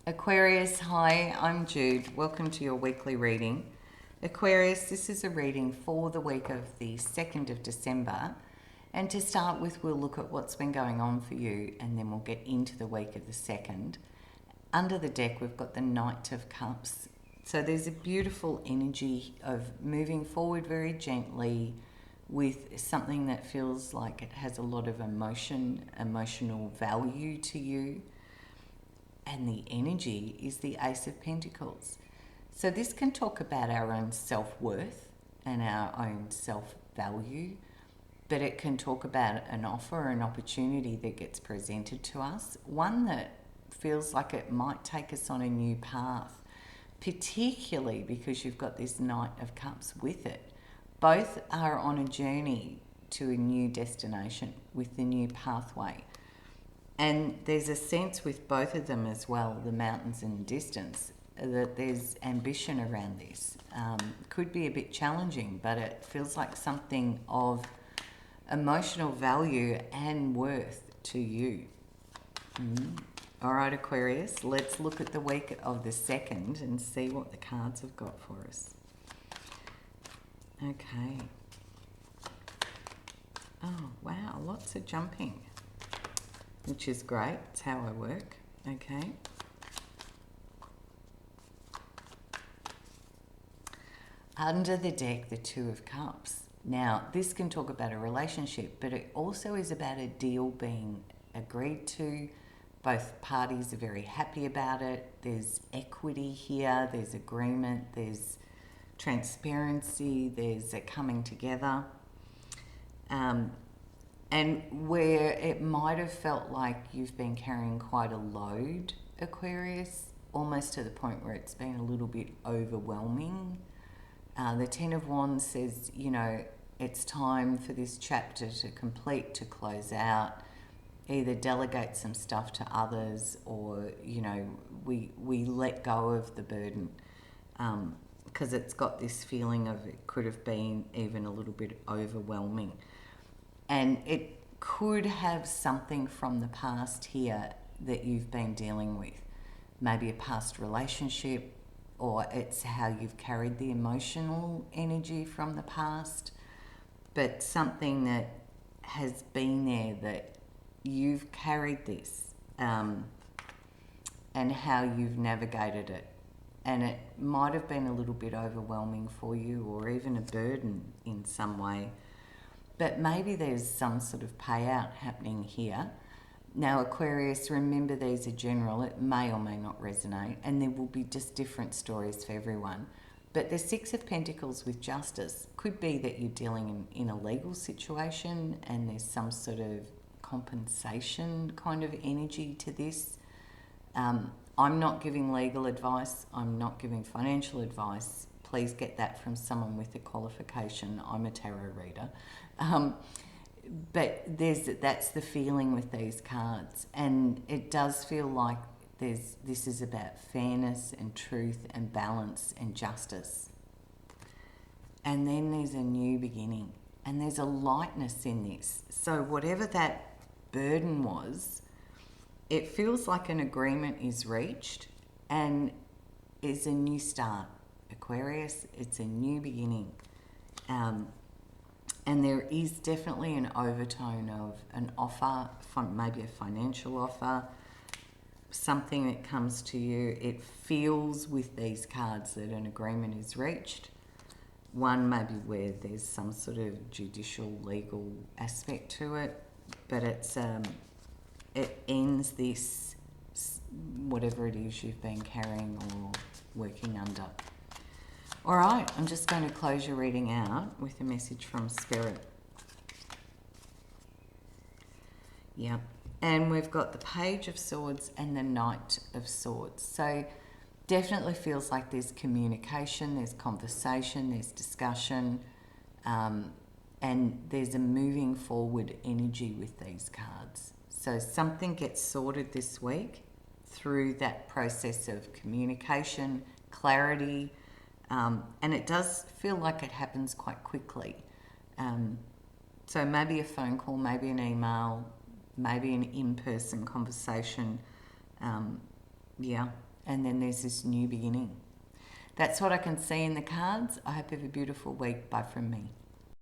Aquarius, hi, I'm Jude. Welcome to your weekly reading. Aquarius, this is a reading for the week of the 2nd of December. And to start with, we'll look at what's been going on for you, and then we'll get into the week of the 2nd. Under the deck, we've got the Knight of Cups. So there's a beautiful energy of moving forward very gently with something that feels like it has a lot of emotional value to you. And the energy is the Ace of Pentacles. So this can talk about our own self-worth and our own self-value, but it can talk about an offer, an opportunity that gets presented to us, one that feels like it might take us on a new path, particularly because you've got this Knight of Cups with it. Both are on a journey to a new destination with the new pathway. And there's a sense with both of them as well, the mountains in the distance, that there's ambition around this. Could be a bit challenging, but it feels like something of emotional value and worth to you. All right, Aquarius, let's look at the week of the 2nd and see what the cards have got for us. Okay. Oh, wow, lots of jumping, which is great. It's how I work. Okay. Under the deck, the Two of Cups. Now, this can talk about a relationship, but it also is about a deal being agreed to. Both parties are very happy about it. There's equity here. There's agreement. There's transparency. There's a coming together. And where it might have felt like you've been carrying quite a load, Aquarius, almost to the point where it's been a little bit overwhelming. The Ten of Wands says, you know, it's time for this chapter to complete, to close out, either delegate some stuff to others, or, you know, we let go of the burden, because it's got this feeling of it could have been even a little bit overwhelming. And it could have something from the past here that you've been dealing with. Maybe a past relationship, or it's how you've carried the emotional energy from the past. But something that has been there, that you've carried this, and how you've navigated it. And it might have been a little bit overwhelming for you, or even a burden in some way. But maybe there's some sort of payout happening here. Now, Aquarius, remember these are general. It may or may not resonate, and there will be just different stories for everyone. But the Six of Pentacles with Justice could be that you're dealing in a legal situation and there's some sort of compensation kind of energy to this. I'm not giving legal advice. I'm not giving financial advice. Please get that from someone with a qualification. I'm a tarot reader. But that's the feeling with these cards. And it does feel like this is about fairness and truth and balance and justice. And then there's a new beginning. And there's a lightness in this. So whatever that burden was, it feels like an agreement is reached and it's a new start. Aquarius, it's a new beginning. And there is definitely an overtone of an offer, maybe a financial offer, something that comes to you. It feels with these cards that an agreement is reached. One maybe where there's some sort of judicial, legal aspect to it, but it ends this, whatever it is you've been carrying or working under. All right, I'm just going to close your reading out with a message from Spirit. Yeah, and we've got the Page of Swords and the Knight of Swords. So definitely feels like there's communication, there's conversation, there's discussion, and there's a moving forward energy with these cards. So something gets sorted this week through that process of communication, clarity, and it does feel like it happens quite quickly. So maybe a phone call, maybe an email, maybe an in-person conversation. and then there's this new beginning. That's what I can see in the cards. I hope you have a beautiful week. Bye from me.